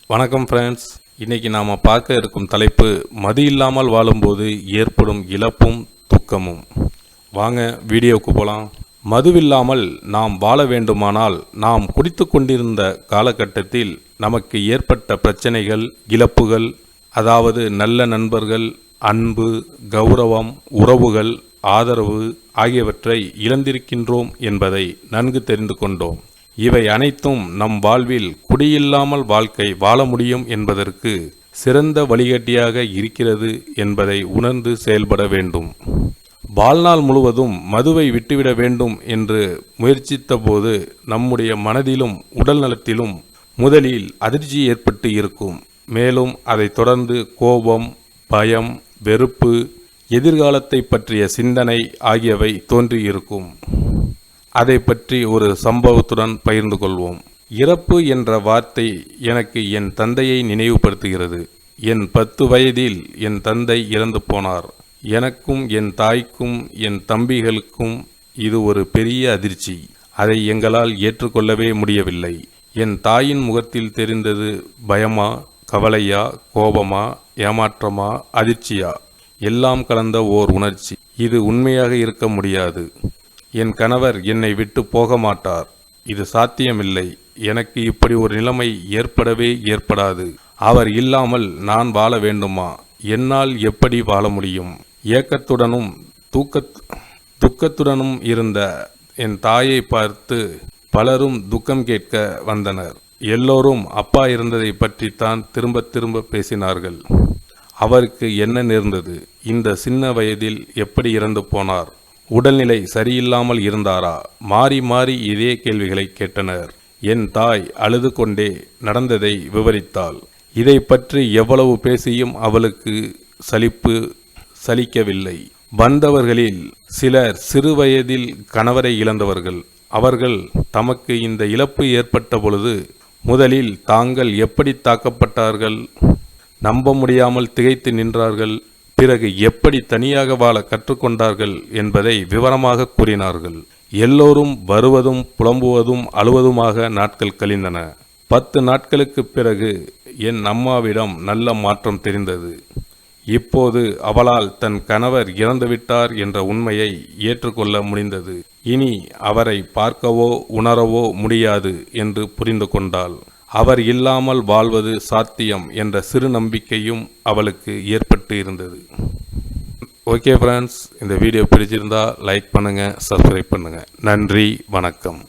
வணக்கம் ஃப்ரெண்ட்ஸ். இன்றைக்கி நாம் பார்க்க இருக்கும் தலைப்பு மது இல்லாமல் வாழும்போது ஏற்படும் இழப்பும் துக்கமும். வாங்க வீடியோவுக்கு போகலாம். மதுவில்லாமல் நாம் வாழ வேண்டுமானால் நாம் குடித்து கொண்டிருந்த காலகட்டத்தில் நமக்கு ஏற்பட்ட பிரச்சனைகள், இழப்புகள், அதாவது நல்ல நண்பர்கள், அன்பு, கௌரவம், உறவுகள், ஆதரவு ஆகியவற்றை இழந்திருக்கின்றோம் என்பதை நன்கு தெரிந்து கொண்டோம். இவை அனைத்தும் நம் வாழ்வில் குடியில்லாமல் வாழ்க்கை வாழ முடியும் என்பதற்கு சிறந்த வழிகாட்டியாக இருக்கிறது என்பதை உணர்ந்து செயல்பட வேண்டும். வாழ்நாள் முழுவதும் மதுவை விட்டுவிட வேண்டும் என்று முயற்சித்த போது நம்முடைய மனதிலும் உடல் நலத்திலும் முதலில் அதிர்ச்சி ஏற்பட்டு இருக்கும். மேலும் அதை தொடர்ந்து கோபம், பயம், வெறுப்பு, எதிர்காலத்தை பற்றிய சிந்தனை ஆகியவை தோன்றியிருக்கும். அதை பற்றி ஒரு சம்பவத்துடன் பகிர்ந்து கொள்வோம். இறப்பு என்ற வார்த்தை எனக்கு என் தந்தையை நினைவுபடுத்துகிறது. என் 10 வயதில் என் தந்தை இறந்து போனார். எனக்கும் என் தாய்க்கும் என் தம்பிகளுக்கும் இது ஒரு பெரிய அதிர்ச்சி. அதை எங்களால் ஏற்றுக்கொள்ளவே முடியவில்லை. என் தாயின் முகத்தில் தெரிந்தது பயமா, கவலையா, கோபமா, ஏமாற்றமா, அதிர்ச்சியா, எல்லாம் கலந்த ஓர் உணர்ச்சி. இது உண்மையாக இருக்க முடியாது. என் கணவர் என்னை விட்டு போக மாட்டார். இது சாத்தியமில்லை. எனக்கு இப்படி ஒரு நிலைமை ஏற்படவே ஏற்படாது. அவர் இல்லாமல் நான் வாழ வேண்டுமா? என்னால் எப்படி வாழ முடியும்? ஏக்கத்துடனும் துக்கத்துடனும் இருந்த என் தாயை பார்த்து பலரும் துக்கம் கேட்க வந்தனர். எல்லோரும் அப்பா இருந்ததை பற்றித்தான் திரும்ப திரும்ப பேசினார்கள். அவருக்கு என்ன நேர்ந்தது? இந்த சின்ன வயதில் எப்படி இறந்து போனார்? உடல்நிலை சரியில்லாமல் இருந்தாரா? மாறி மாறி இதே கேள்விகளை கேட்டனர். என் தாய் அழுது கொண்டே நடந்ததை விவரித்தாள். இதை பற்றி எவ்வளவு பேசியும் அவளுக்கு சலிக்கவில்லை. வந்தவர்களில் சிலர் சிறு வயதில் கணவரை இழந்தவர்கள். அவர்கள் தமக்கு இந்த இழப்பு ஏற்பட்ட பொழுது முதலில் தாங்கள் எப்படி தாக்கப்பட்டார்கள், நம்ப முடியாமல் திகைத்து நின்றார்கள், பிறகு எப்படி தனியாக வாழ கற்றுக்கொண்டார்கள் என்பதை விவரமாக கூறினார்கள். எல்லோரும் வருவதும் புலம்புவதும் அழுவதுமாக நாட்கள் கழிந்தன. 10 நாட்களுக்கு பிறகு என் அம்மாவிடம் நல்ல மாற்றம் தெரிந்தது. இப்போது அவளால் தன் கணவர் இறந்துவிட்டார் என்ற உண்மையை ஏற்றுக்கொள்ள முடிந்தது. இனி அவரை பார்க்கவோ உணரவோ முடியாது என்று புரிந்து கொண்டாள். அவர் இல்லாமல் வாழ்வது சாத்தியம் என்ற சிறு நம்பிக்கையும் அவளுக்கு ஏற்பட்டு இருந்தது. ஓகே ஃப்ரெண்ட்ஸ், இந்த வீடியோ பிடிச்சிருந்தா லைக் பண்ணுங்கள், சப்ஸ்கிரைப் பண்ணுங்கள். நன்றி, வணக்கம்.